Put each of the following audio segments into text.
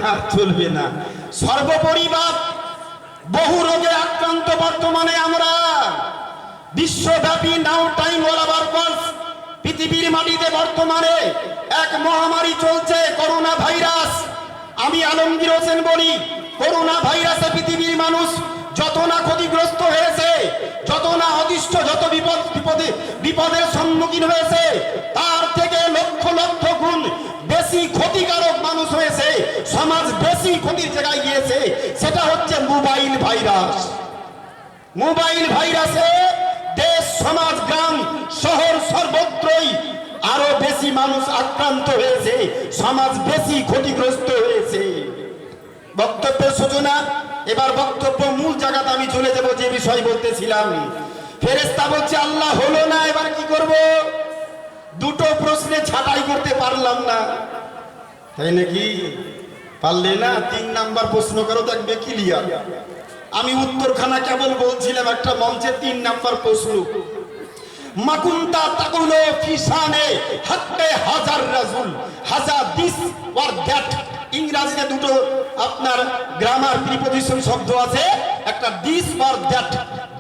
আর চলবে না। সর্বপরিবার বহু রোগে আক্রান্ত বর্তমানে আমরা, বিশ্বব্যাপী নাও টাইম অল ওভার ওয়ার্ল্ড, পৃথিবীর মাটিতে বর্তমানে এক মহামারী চলছে, করোনা ভাইরাস। আমি আলমগীর হোসেন বলি, করোনা ভাইরাসে পৃথিবীর মানুষ যত না ক্ষতিগ্রস্ত হয়েছে, যত না অদৃষ্ট, যত বিপদের সম্মুখীন হয়েছে, তার থেকে লক্ষ লক্ষ গুণ বেশি ক্ষতিকারক মানুষ হয়েছে, সমাজ বেশি ক্ষতির জায়গায় গিয়েছে। সেটা হচ্ছে মোবাইল ভাইরাস। মোবাইল ভাইরাসে দেশ, সমাজ, গ্রাম, শহর সর্বত্রই আরো বেশি মানুষ আক্রান্ত হয়েছে, সমাজ বেশি ক্ষতিগ্রস্ত হয়েছে। বক্তব্যের সূচনা, এবার বক্তব্য মূল জায়গাতে আমি চলে যাব, যে বিষয় বলতেছিলাম। ফেরেশতা বলছে আল্লাহ হলো না, এবার কি করব? দুটো প্রশ্নে ছাঁটাই করতে পারলাম না, তাই নাকি? পারলে না? 3 নাম্বার প্রশ্ন করো, দেখবে ক্লিয়ার। আমি উত্তরখানা কেবল বলছিলাম, একটা মঞ্চে 3 নাম্বার প্রশ্ন। মাকুন্তা তাকুলো ফিসানে হাক্কে হাজার রাজুল হাজার দিস ওয়ার দ্যাট। ইংরেজিতে দুটো আপনার গ্রামার প্রিপজিশন শব্দ আছে, একটা দিস ওয়ার দ্যাট।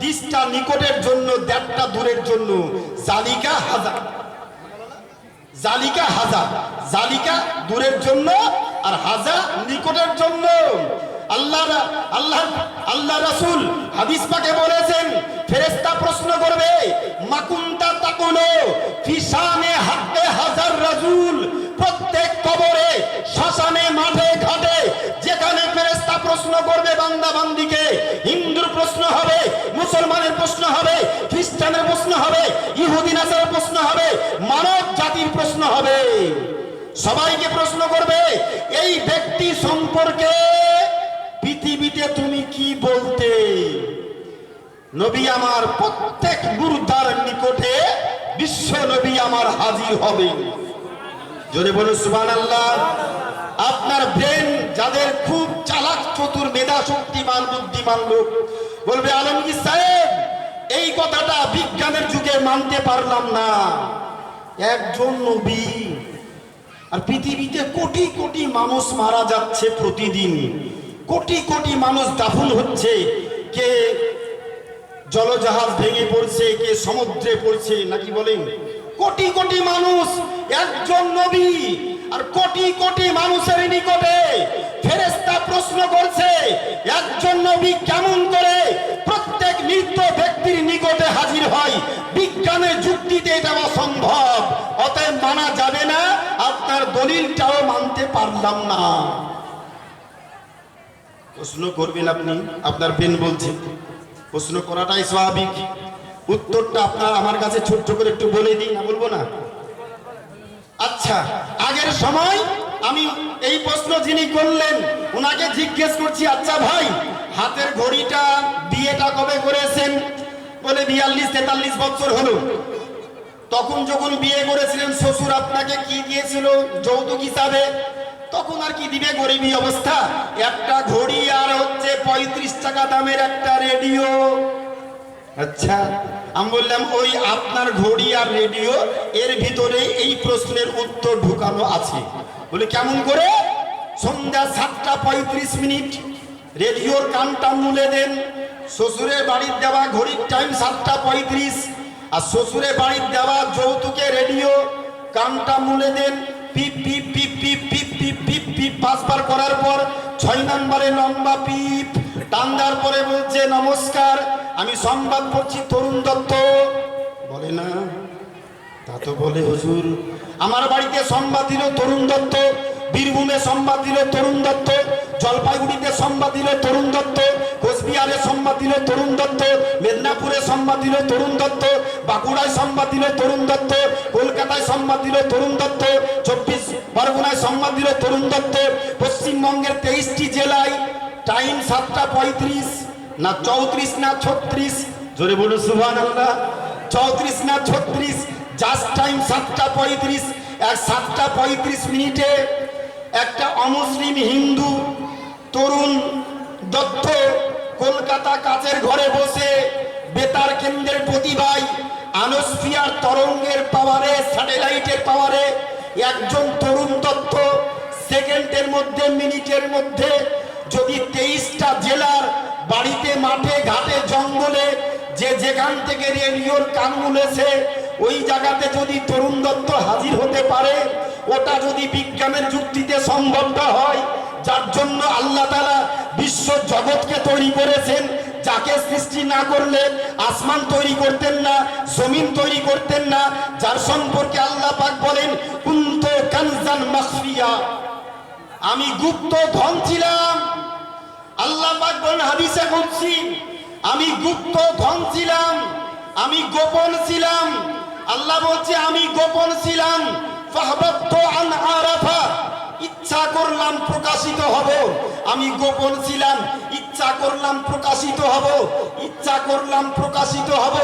দিসটা নিকটের জন্য, দ্যাটটা দূরের জন্য। জালিকা হাজার, জালিকা হাজার, জালিকা দূরের জন্য আর হাজার নিকটের জন্য। আল্লাহ রাসূল হাদিস পাকে বলেছেন, ফেরেশতা প্রশ্ন করবে মাকুন্তা তাকুলো ফিসানে হাক্কে হাজার রাজুল। প্রত্যেক কবরে, শ্মশানে, মাঠে ঘাটে যেখানে ফেরেশতা প্রশ্ন করবে বান্দা বান্দিকে, হিন্দুর প্রশ্ন হবে, মুসলমানের প্রশ্ন হবে, খ্রিস্টানের প্রশ্ন হবে, ইহুদি নাসারার প্রশ্ন হবে, মানব জাতির প্রশ্ন হবে, সবাইকে প্রশ্ন করবে এই ব্যক্তি সম্পর্কে পৃথিবীতে তুমি কি বলতে। নবী আমার প্রত্যেক মুর্দার নিকটে বিশ্ব নবী আমার হাজির হবে। জোরে বলুন সুবহানাল্লাহ। আপনার ব্রেন যাদের খুব চালাক, চতুর, মেধা শক্তিমান, বুদ্ধিমান লোক বলবে আলমগীর সাহেব এই কথাটা বিজ্ঞানের যুগে মানতে পারলাম না। একজন নবী, আর পৃথিবীতে কোটি কোটি মানুষ মারা যাচ্ছে প্রতিদিন, কোটি কোটি মানুষ দাফন হচ্ছে, কে জলজাহাজ ভেঙে পড়ছে, কে সমুদ্রে পড়ছে, নাকি বলেন? কোটি কোটি মানুষ, একজন নবী আর কোটি কোটি মানুষের নিকটে ফেরেশতা প্রশ্ন করছে একজন নবী কেমন করে প্রত্যেক মৃত ব্যক্তির নিকটে হাজির হয়। বিজ্ঞানের যুক্তিতে এটা অসম্ভব, অতএব মানা যাবে না। আপনার দলিলটাও মানতে পারলাম না। প্রশ্ন করবেন আপনি, আপনার বেন বলছে, প্রশ্ন করাটাই স্বাভাবিক। উত্তরটা আপনার আমার কাছে ছোট্ট করে একটু বলে দিই, না বলবো না? আচ্ছা, আগের সময় আমি এই প্রশ্ন যিনি করলেন ওনাকে জিজ্ঞেস করছি, আচ্ছা ভাই হাতের ঘড়িটা, বিয়েটা কবে করেছেন? বলে 42-43 বছর হলো। তখন যখন বিয়ে করেছিলেন শ্বশুর আপনাকে কি দিয়েছিল যৌতুক হিসাবে? তখন আর কি দিবে, গরিবী অবস্থা, একটা ঘড়ি আর হচ্ছে 35 টাকা দামের একটা রেডিও। আচ্ছা, আমি বললাম ওই আপনার ঘড়ি আর রেডিও এর ভিতরে এই প্রশ্নের উত্তর ঢুকানো আছে। বলে কেমন করে? সন্ধ্যা 7:35 রেডিওর কানটা মুলে দেন, শ্বশুরের বাড়ির দেওয়া ঘড়ির টাইম 7:35, আর শ্বশুরের বাড়ির দেওয়া যৌতুকে রেডিও কানটা মুলে দেন, পিপ পিপ পিপ পিপ পিপ পিপ পিপ পিপ 5 বার করার পর 6 নম্বরে লম্বা পিপ টান দেওয়ার পরে বলছে নমস্কার, আমি সংবাদ পড়ছি তরুণ দত্ত। বলে না? তা তো বলে হুজুর, আমার বাড়িতে সংবাদ দিল তরুণ দত্ত, বীরভূমে সংবাদ দিল তরুণ দত্ত, জলপাইগুড়িতে সংবাদ দিল তরুণ দত্ত, কোচবিহারে সংবাদ দিল তরুণ দত্ত, মেদিনীপুরে সংবাদ দিল তরুণ দত্ত, বাঁকুড়ায় সংবাদ দিল তরুণ দত্ত, কলকাতায় সংবাদ দিল তরুণ দত্ত, 24 পরগনায় সংবাদ দিল তরুণ দত্ত, পশ্চিমবঙ্গের 23টি জেলায় টাইম 7:35 না 34 না 36? জোরে বলুন সুবহানাল্লাহ। 34 না 36? Just time 7:35। 7:35 একটা অমুসলিম হিন্দু তরুণ দত্ত কলকাতা কাচের ঘরে বসে বেতার কেন্দ্রের প্রতিভায়, আনোস্ফিয়ার তরঙ্গের পাওয়ারে, স্যাটেলাইটের পাওয়ারে একজন তরুণ দত্ত সেকেন্ডের মধ্যে, মিনিটের মধ্যে যদি 23টা জেলার বাড়িতে, মাঠে, ঘাটে, জঙ্গলে যে যেখান থেকে রেডিওর কান মুলেছে ওই জায়গাতে যদি তরুণ দত্ত হাজির হতে পারে, ওটা যদি বিজ্ঞানের যুক্তিতে সম্ভবটা হয়, যার জন্য আল্লাহ তাআলা বিশ্ব জগৎকে তৈরি করেছেন, যাকে সৃষ্টি না করলে আসমান তৈরি করতেন না, জমিন তৈরি করতেন না, যার সম্পর্কে আল্লাহ পাক বলেন কুনতু কানজান মাখফিয়া, আমি গুপ্ত ধন ছিলাম। আল্লাহ পাক বলেন হাদিসে কুদসি, আমি গুপ্ত ধন ছিলাম, আমি গোপন ছিলাম। আল্লাহ বলছে আমি গোপন ছিলাম। ফাহবাতু আন আরাফা, ইচ্ছা করলাম প্রকাশিত হব। আমি গোপন ছিলাম, ইচ্ছা করলাম প্রকাশিত হব, ইচ্ছা করলাম প্রকাশিত হব।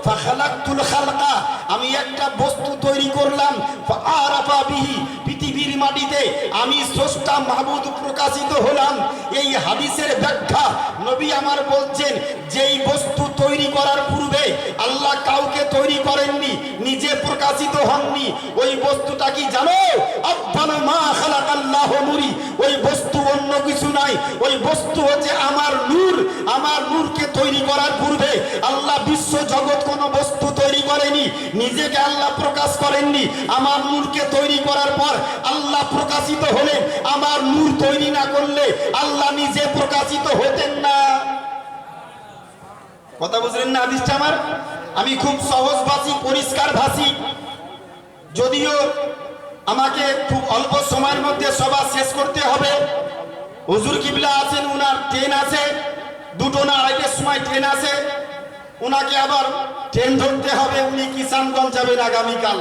ফাখালাকতুল খালকা, আমি একটা বস্তু তৈরি করলাম। ফাআরাফা বিহি, পৃথিবীর মাটিতে আমি স্রষ্টা মাহবুদ প্রকাশিত হলাম। এই হাদিসের ব্যাখ্যা নবী আমার বলছেন, যেই বস্তু তৈরি করার পূর্বে আল্লাহ কাউকে তৈরি করেননি, নিজে প্রকাশিত হননি, ওই বস্তুটা কি জানো? আব্বানু মা খালাকাল্লাহু নূরি, ওই বস্তু অন্য কিছু নাই, ওই বস্তু হচ্ছে আমার নূর। আমার নূরকে তৈরি করার পূর্বে আল্লাহ বিশ্ব জগৎ কোনো বস্তু তৈরি করেনি, নিজেকে আল্লাহ প্রকাশ করেননি। আমার নূরকে তৈরি করার পর আল্লাহ প্রকাশিত হলেন। আমার নূর তৈরি না করলে আল্লাহ নিজে প্রকাশিত হতেন না। কথা বুঝলেন না হাদিসটা আমার? আমি খুব সহজ ভাষী, পরিষ্কার ভাষী, যদিও আমাকে খুব অল্প সময়ের মধ্যে সভা শেষ করতে হবে। হুজুর কিবলা আছেন, উনার ট্রেন আছে, 2টো না 2:30টার সময় ট্রেন আছে, উনাকে আবার ট্রেন ধরতে হবে, উনি কিষানগঞ্জ যাবেন আগামীকাল।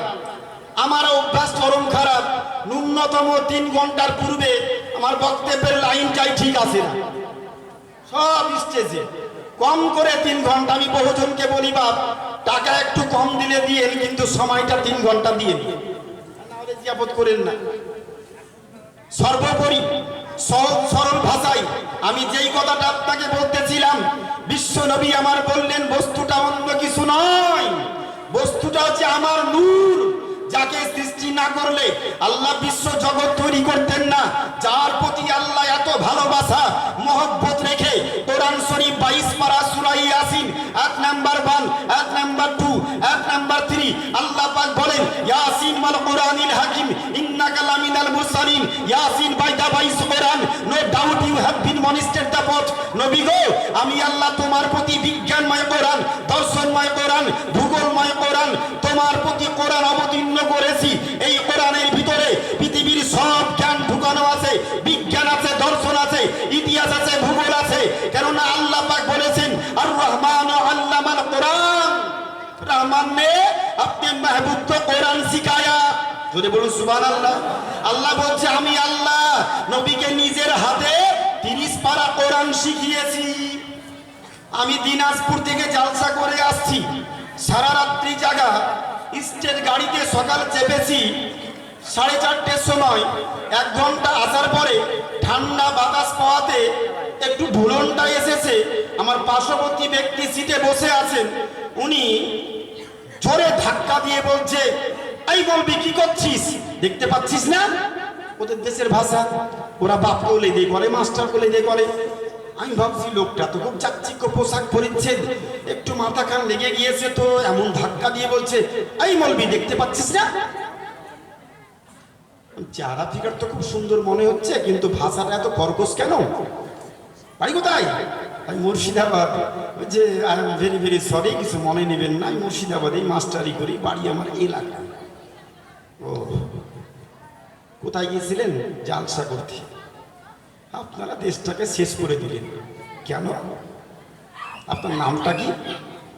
আমার অভ্যাস চরম খারাপ, ন্যূনতম 3 ঘন্টার পূর্বে আমার বক্তব্যের লাইনটাই ঠিক আছে না, সব স্টেজে কম করে 3 ঘন্টা। আমি বহুজনকে বলি বাপ, টাকা একটু কম দিলে দিয়ে, কিন্তু সময়টা 3 ঘন্টা দিয়ে দিন, নাহলে জিয়াবত করেন না। সর্বোপরি সহজ সরল ভাষায় আমি যেই কথাটা আপনাকে বলতেছিলাম, বিশ্ব নবী আমার বললেন বস্তুটা অন্য কিছু নয়, বস্তুটা হচ্ছে আমার নূর, যাকে সৃষ্টি না করলে আল্লাহ বিশ্ব জগৎ তৈরি করতেন না। যার প্রতি আল্লাহ এত ভালোবাসা মহব্বত রেখে কোরআন শরীফ 22 পারা Surah Yasin 1 number 1, 1 number 2, 1 number 3 Allah পাক বলেন ইয়াসিন মাল কুরআনিল হাকিম ইন্নাকা লামিনাল মুরসালিন। Yasin by the 22 Quran, no doubt you have been monished the পথ। নবী গো, আমি আল্লাহ তোমার প্রতি বিজ্ঞানময় কোরআন, দর্শনময় কোরআন, ভূগোলময় কোরআন, তোমার প্রতি কোরআন অবতীর্ণ করেছি। এই কোরআনের ভিতরে পৃথিবীর সব জ্ঞান ঢুকানো আছে, বিজ্ঞান আছে, দর্শন আছে, ইতিহাস আছে, ভূগোল আছে। কেননা আল্লাহ পাক বলেছেন আর রহমান আল্লামাল কোরআন, রহমান ने अपने महबूब को कुरान सिखाया। জোরে বলুন সুবহানাল্লাহ। আল্লাহ বলছে আমি আল্লাহ নবীকে নিজের হাতে 30 পারা কোরআন শিখিয়েছি। আমি দিনাজপুর থেকে জালসা করে আসছি, সারা রাত্রি জাগা, স্টেট গাড়িতে সকাল চেপেছি 4:30টার সময়। 1 ঘন্টা আসার পরে ঠান্ডা বাতাস পাওয়াতে একটু ভুলনটা এসেছে। আমার পার্শ্ববর্তী ব্যক্তি সিটে বসে আছেন, উনি জোরে ধাক্কা দিয়ে বলছে এই বলবি কি করছিস, দেখতে পাচ্ছিস না? ওদের দেশের ভাষা, ওরা বাপ কোলে দিয়ে করে, মাস্টার কোলে দিয়ে করে। আমি ভাবছি লোকটা তো খুব চাকচিক্য পোশাক পরিচ্ছেদ, একটু মাথা কান লেগে গিয়েছে, তো এমন ধাক্কা দিয়ে বলছে এই মলবি দেখতে পাচ্ছিস না? চেহারা ফিগার তো খুব সুন্দর মনে হচ্ছে, কিন্তু ভাষাটা এত কর্কশ কেন? বাড়ি কোথায়? আমি মুর্শিদাবাদ। যে I am very very sorry, কিছু মনে নেবেন না, আমি মুর্শিদাবাদেই মাস্টারি করি, বাড়ি আমার এলাকা। ও কোথায় গিয়েছিলেন? জালসা করতে। আপনারা দেশটাকে শেষ করে দিলেন কেন? আপনার নামটা কি?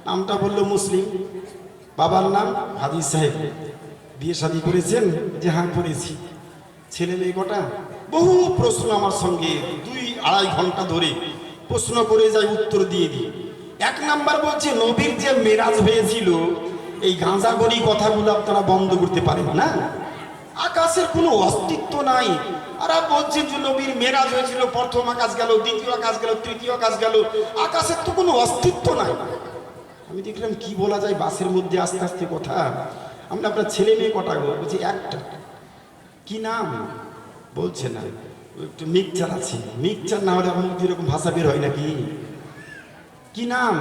নামটা বললো মুসলিম। বাবার নাম হাদিস সাহেব। বিয়ে শাদী করেছেন? যে হ্যাঁ করেছি। ছেলে মেয়ে কটা? বহু প্রশ্ন আমার সঙ্গে 2-2.5 ঘন্টা ধরে প্রশ্ন করে যাই, উত্তর দিয়ে দিই। 1 নাম্বার বলছে নবীর যে মেরাজ হয়েছিল, এই গাঁজাগড়ি কথাগুলো আপনারা বন্ধ করতে পারেন না। আকাশের কোনো অস্তিত্ব নাই। আর বলছেন যে নবীর মেরাজ হয়েছিল, প্রথম আকাশ গেল, দ্বিতীয় আকাশ গেল, তৃতীয় আকাশ গেল, আকাশের তো কোনো অস্তিত্ব নাই। আমি দেখলাম কি বলা যায় বাসের মধ্যে আস্তে আস্তে কথা। আমরা আপনার ছেলে মেয়ে কটা গো? বলছি 1টা। কি নাম? বলছে না, একটু মিক্সচার আছে, মিক্সচার না হলে আমার এরকম ভাষা বের হয় নাকি? কি নাম?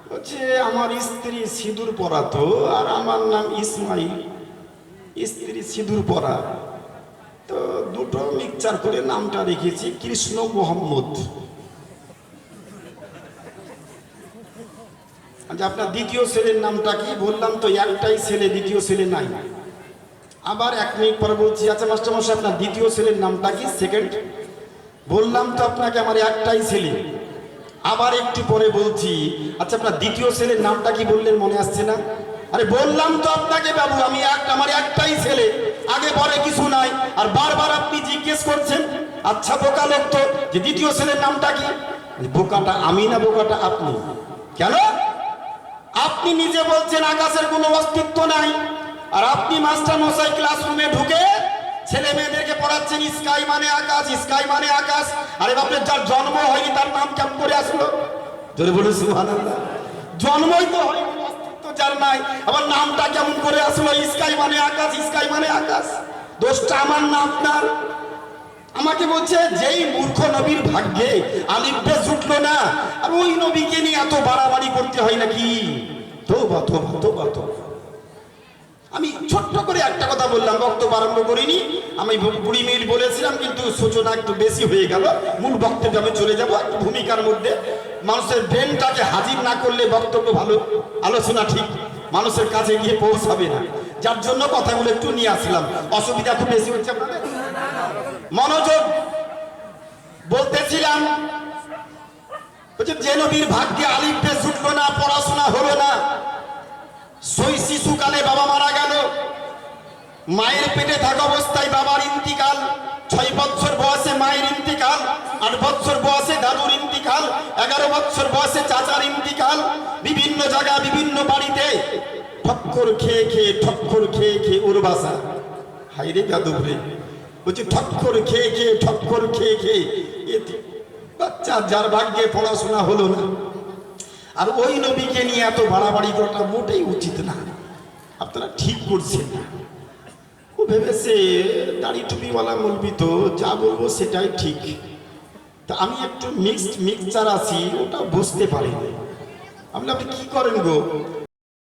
বলছে আমার স্ত্রী সিঁদুর পরা তো, আর আমার নাম ইসমাইল, স্ত্রী সিঁদুর পরা, তো দুটো মিক্সচার করে নামটা রেখেছি কৃষ্ণ মোহাম্মদ। আচ্ছা আপনার দ্বিতীয় ছেলের নামটা কি? বললাম তো একটাই ছেলে, দ্বিতীয় ছেলে নাই। আবার 1 মিনিট পরে বলছি আচ্ছা মাস্টারমশাই আপনার দ্বিতীয় ছেলের নামটা কি? সেকেন্ড। বললাম তো আপনাকে আমার একটাই ছেলে। আবার একটু পরে বলছি আচ্ছা আপনার দ্বিতীয় ছেলের নামটা কি? বললেন মনে আসছে না? আরে বললাম তো আপনাকে বাবু আমার একটাই ছেলে, আগে পরে কিছু নাই, আর বারবার আপনি জিজ্ঞেস করছেন। আচ্ছা বোকা লোক তো, যে দ্বিতীয় ছেলের নামটা কি? বোকাটা আমি না বোকাটা আপনি? কেন? আপনি নিজে বলছেন আকাশের কোনো অস্তিত্ব নাই, আর আপনি মাস্টার মশাই ক্লাসরুমে ঢুকে ছেলে মেয়েদেরকে পড়াচ্ছেন স্কাই মানে আকাশ, স্কাই মানে আকাশ। আরে বাপরে, যার জন্ম হয়নি তার নাম কেমন করে আসলো? জোরে বলে সুবহানাল্লাহ। জন্মই তো হয়নি, অস্তিত্ব যার নাই, আবার নামটা কেমন করে আসলো? স্কাই মানে আকাশ, স্কাই মানে আকাশ। দোষটা আমার না আপনার? আমাকে বলছে যেই মূর্খ নবীর ভাগ্যে আলিফ বে জুটলো না, আর ওই নবীকে নিয়ে এত বাড়াবাড়ি করতে হয় নাকি? তোবা তোবা তোবা তোবা। আমি ছোট্ট করে একটা কথা বললাম, বক্তব্য আরম্ভ করিনি, আমি 20 মিনিট বলেছিলাম, কিন্তু সূচনা একটু বেশি হয়ে গেল। মূল বক্তব্যে আমি চলে যাব। একটু ভূমিকার মধ্যে মানুষের ব্রেনটাকে হাজির না করলে বক্তব্য ভালো, আলোচনা ঠিক মানুষের কাছে গিয়ে পৌঁছাবে না, যার জন্য কথাগুলো একটু নিয়ে আসলাম। অসুবিধা খুব বেশি হচ্ছে আপনাদের? মনোযোগ। বলতেছিলাম যে নবীর ভাগ্যে আলিফ বে জুটলো না, পড়াশোনা হলো না, শিশুকালে বাবা মারা গেল, মায়ের পেটে থাকা অবস্থায় বাবার ইন্তিকাল, 6 বছর বয়সে মায়ের ইন্তিকাল, 8 বছর বয়সে দাদুর ইন্তিকাল, 11 বছর বয়সে চাচার ইন্তিকাল, বিভিন্ন জায়গা বিভিন্ন বাড়িতে ঠক্কর খেয়ে খেয়ে ঠক্কর খেয়ে খেয়ে ওর বাসা। হাইরে গাদুরে, বলছি ঠক্কর খেয়ে খেয়ে ঠক্কর খেয়ে খেয়ে বাচ্চা যার ভাগ্যে পড়াশোনা হলো না। আর ওই নবীকে নিয়ে এত বাড়াবাড়ি করাটা মোটেই উচিত না, আপনারা ঠিক করছেন না। ও ভেবেছে দাড়ি টুপিওয়ালা মৌলবি, তো যা বলবো সেটাই ঠিক। তা আমি একটু মিক্সচার আছি, ওটা বুঝতে পারিনি। আপনি কি করেন গো?